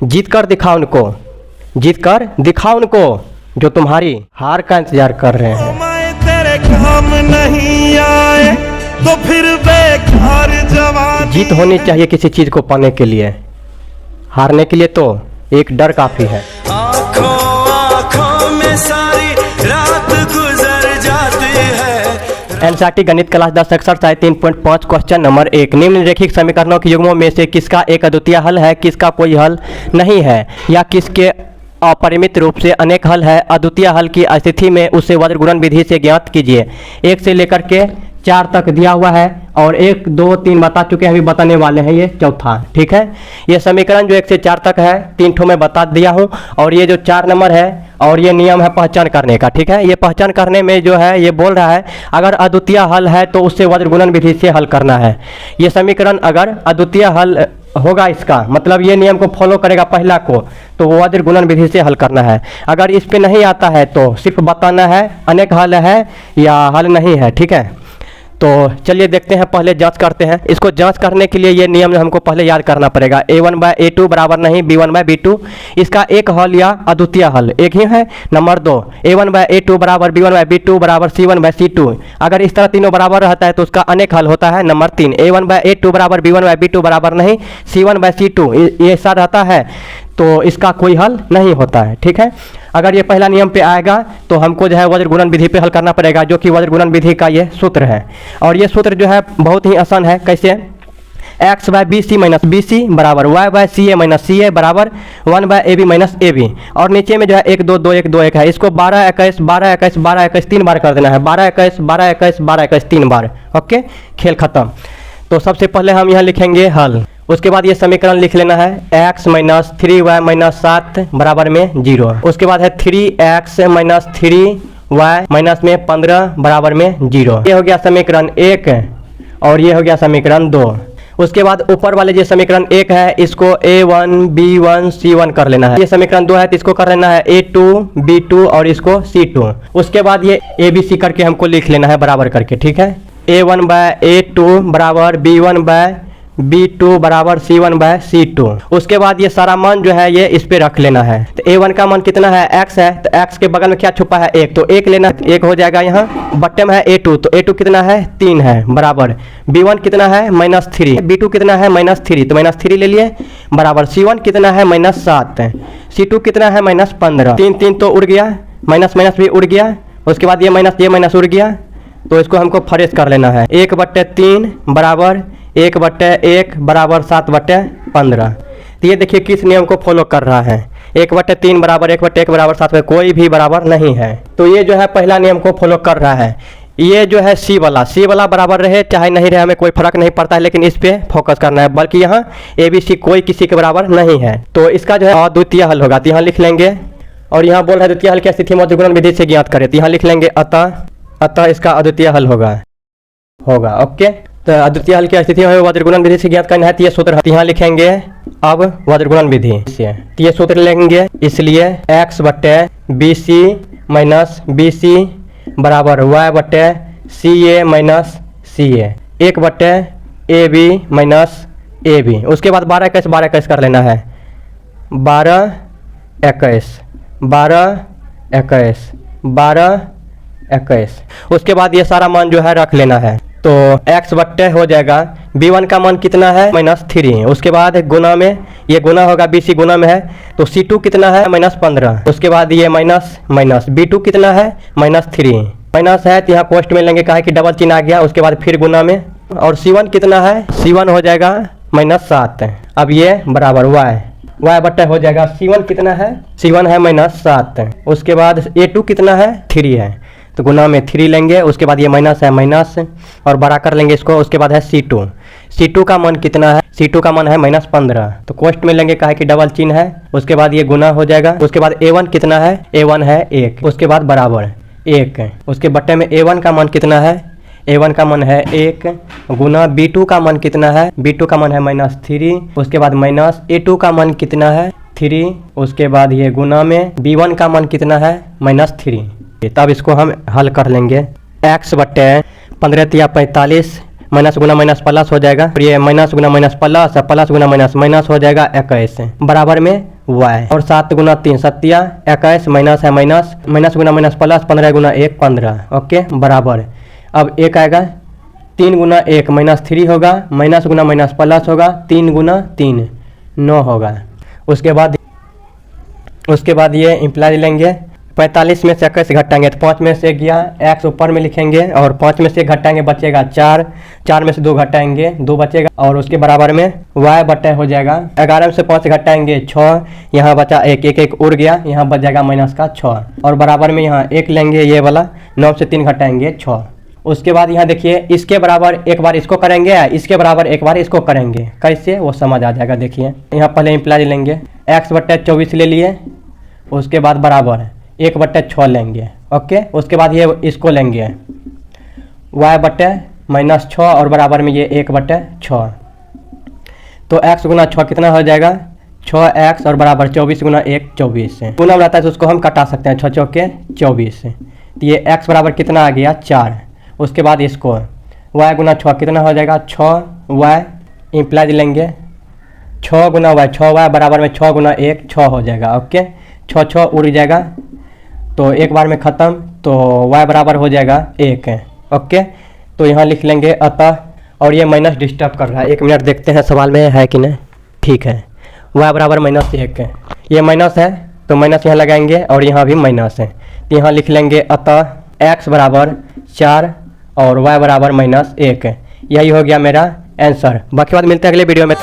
जीत कर दिखाओ उनको, जीत कर दिखाओ उनको जो तुम्हारी हार का इंतजार कर रहे हैं। मैं तेरे काम नहीं आए तो फिर बेकार जवानी। जीत होनी चाहिए किसी चीज को पाने के लिए, हारने के लिए तो एक डर काफी है। आँखों आँखों में सारी रात गुजर जाती है। एनसीईआरटी गणित क्लास 10 एक्सरसाइज 3.5 क्वेश्चन नंबर 1। निम्नलिखित समीकरणों के युग्मों में से किसका एक अद्वितीय हल है, किसका कोई हल नहीं है, या किसके अपरिमित रूप से अनेक हल है। अद्वितीय हल की स्थिति में उसे वज्र गुणन विधि से ज्ञात कीजिए। 1 से लेकर के 4 तक दिया हुआ है और 1, 2, 3 बता चुके हैं, अभी बताने वाले हैं ये चौथा। ठीक है, ये समीकरण जो 1 से 4 तक है 3 ठो में बता दिया हूँ, और ये जो 4 नंबर है और ये नियम है पहचान करने का। ठीक है, ये पहचान करने में जो है ये बोल रहा है अगर अद्वितीय हल है तो उससे वज्र गुणन विधि से हल करना है। ये समीकरण अगर अद्वितीय हल होगा, इसका मतलब ये नियम को फॉलो करेगा पहला को, तो वो वज्र गुणन विधि से हल करना है। अगर इस पे नहीं आता है तो सिर्फ बताना है अनेक हल है या हल नहीं है। ठीक है, तो चलिए देखते हैं, पहले जांच करते हैं। इसको जांच करने के लिए ये नियम हमको पहले याद करना पड़ेगा। a1/a2 बराबर नहीं b1/b2, इसका एक हल या अद्वितीय हल एक ही है। नंबर 2, a1/a2 बराबर b1/b2 बराबर c1/c2। अगर इस तरह तीनों बराबर रहता है तो उसका अनेक हल होता है। नंबर 3, a1/a2 बराबर b1/b2 बराबर नहीं c1/c2, ये ऐसा रहता है तो इसका कोई हल नहीं होता है। ठीक है, अगर ये पहला नियम पे आएगा तो हमको जो है वज्र गुणन विधि पे हल करना पड़ेगा, जो कि वज्र गुणन विधि का ये सूत्र है। और ये सूत्र जो है बहुत ही आसान है। कैसे? x/bc माइनस bc बराबर y/ca माइनस ca बराबर 1/ab माइनस ab। और नीचे में जो है 1 2 2 1 2 1 है, इसको 12 21 12 21 12 21 3 बार कर देना है। 12 21 12 21 12 21 3 बार। ओके, खेल खत्म। तो सबसे पहले हम यहाँ लिखेंगे हल, उसके बाद ये समीकरण लिख लेना है x माइनस 3y माइनस 7 बराबर में 0। उसके बाद है 3x माइनस 3y माइनस में 15 बराबर में 0। ये हो गया समीकरण 1 और ये हो गया समीकरण 2। उसके बाद ऊपर वाले जो समीकरण 1 है इसको a1 b1 c1 कर लेना है। ये समीकरण 2 है तो इसको कर लेना है a2 b2 और इसको c2। उसके बाद ये abc करके हमको लिख लेना है बराबर करके। ठीक है, a1/a2 बराबर b1/b2 बराबर c1/c2। उसके बाद ये सारा मान जो है ये इस पे रख लेना है। तो a1 का मान कितना है, x है, तो x के बगल में क्या छुपा है 1, तो 1 लेना, 1 हो जाएगा। यहाँ बट्टे में है a2, तो a2 कितना है 3 है बराबर b1 कितना है -3, b2 कितना है -3, तो -3 ले लिए बराबर c1 कितना है -7, c2 कितना है -15। 3 3 तो उड़ गया, माइनस माइनस भी उड़ गया। उसके बाद ये माइनस उड़ गया, तो इसको हमको फ्रेश कर लेना है। 1/3 बराबर 1/1 बराबर 7/15। तो ये देखिए किस नियम को फॉलो कर रहा है। 1/3 बराबर 1/1 बराबर 7, कोई भी बराबर नहीं है, तो ये जो है पहला नियम को फॉलो कर रहा है। ये जो है सी वाला बराबर रहे चाहे नहीं रहे हमें कोई फर्क नहीं पड़ता है, लेकिन इस पे फोकस करना है। बल्कि यहाँ ABC कोई किसी के बराबर नहीं है, तो इसका जो है अद्वितीय हल होगा। तो यहाँ लिख लेंगे, और यहाँ बोल रहे द्वितीय हल की स्थिति वज्र गुणन विधि से ज्ञात करें, तो यहाँ लिख लेंगे अतः इसका अद्वितीय हल होगा। ओके, तो अद्वितीय हल की स्थिति में वज्र गुणन विधि से ज्ञात करना है, तो ये सूत्र यहाँ लिखेंगे। अब वज्र गुणन विधि से तो ये सूत्र लेंगे, इसलिए x/bc माइनस bc बराबर y/ca minus ca 1/ab minus ab। उसके बाद 12 21 कर लेना है, 12 21 12 21 12 21। उसके बाद ये सारा मान जो है रख लेना है, तो x बट्टे हो जाएगा b1 का मान कितना है -3। उसके बाद गुना में ये गुना होगा, bc गुना में है तो c2 कितना है -15। उसके बाद ये माइनस b2 कितना है -3 माइनस है, तो यहाँ पोस्ट में लेंगे कहा कि डबल चिन्ह आ गया। उसके बाद फिर गुना में, और c1 कितना है, c1 हो जाएगा -7। अब ये बराबर y बट्टा हो जाएगा, c1 कितना है, c1 है -7। उसके बाद a2 कितना है 3 है, तो गुना में 3 लेंगे। उसके बाद ये माइनस है माइनस और बड़ा कर लेंगे इसको। उसके बाद है c2 का मान कितना है, c2 का मान है -15, तो कोष्ट में लेंगे कहा कि डबल चिन्ह है। उसके बाद ये गुना हो जाएगा। उसके बाद a1 कितना है, a1 है 1, उसके बाद बराबर 1। उसके बट्टे में a1 का मान कितना है, a1 का मान है 1 गुना b2 का मान कितना है, b2 का मान है -3। उसके बाद माइनस a2 का मान कितना है 3। उसके बाद ये गुना में b1 का मान कितना है -3। तब इसको हम हल कर लेंगे। x/15 × 45 माइनस गुना माइनस प्लस हो जाएगा, और ये माइनस गुना माइनस प्लस, प्लस गुना माइनस माइनस हो जाएगा 21 बराबर में y, और 7 गुना 3 सत्या 21 माइनस है माइनस, माइनस गुना माइनस प्लस 15 गुना 1 15, ओके बराबर। अब एक आएगा 3 गुना 1 माइनस 3 होगा, माइनस गुना माइनस प्लस होगा, 3 गुना 3 9 होगा। उसके बाद ये इम्प्लाई लेंगे, 45 में से 21 घटाएंगे तो 5 में से गया, x ऊपर में लिखेंगे और 5 में से घटाएंगे बचेगा 4, 4 में से 2 घटाएंगे 2 बचेगा, और उसके बराबर में y बटा हो जाएगा। 11 में से 5 घटाएंगे 6, यहाँ बचा 1 1 1 उड़ गया, यहाँ बच जाएगा माइनस का 6, और बराबर में यहाँ 1 लेंगे ये वाला, 9 से 3 घटाएंगे 6। उसके बाद यहाँ देखिए इसके बराबर एक बार इसको करेंगे, इसके बराबर एक बार इसको करेंगे, कैसे वो समझ आ जाएगा। देखिए यहाँ पहले इम्प्लाई लेंगे, x बटा 24 ले लिए, उसके बाद बराबर 1 बटे 6 लेंगे, ओके। उसके बाद ये इसको लेंगे y बटे माइनस 6 और बराबर में ये 1 बटे 6, तो x गुना 6 कितना हो जाएगा 6x, और बराबर 24 गुना 1 24 गुना रहता है तो उसको हम कटा सकते हैं, 6 चौके 24, तो ये x बराबर कितना आ गया 4। उसके बाद इसको y गुना 6 कितना हो जाएगा 6y, इम्प्लाई लेंगे 6 गुना y 6y बराबर में 6 गुना 1 6 हो जाएगा, ओके। 6 6 उड़ जाएगा तो एक बार में ख़त्म, तो y बराबर हो जाएगा 1, ओके। तो यहाँ लिख लेंगे अतः, और ये माइनस डिस्टर्ब कर रहा है, 1 मिनट देखते हैं सवाल में है कि नहीं, ठीक है। y बराबर -1, ये माइनस है तो माइनस यहाँ लगाएंगे और यहाँ भी माइनस है, तो यहाँ लिख लेंगे अतः x बराबर 4 और y बराबर -1। यही हो गया मेरा आंसर। बाकी बात मिलते हैं अगले वीडियो में।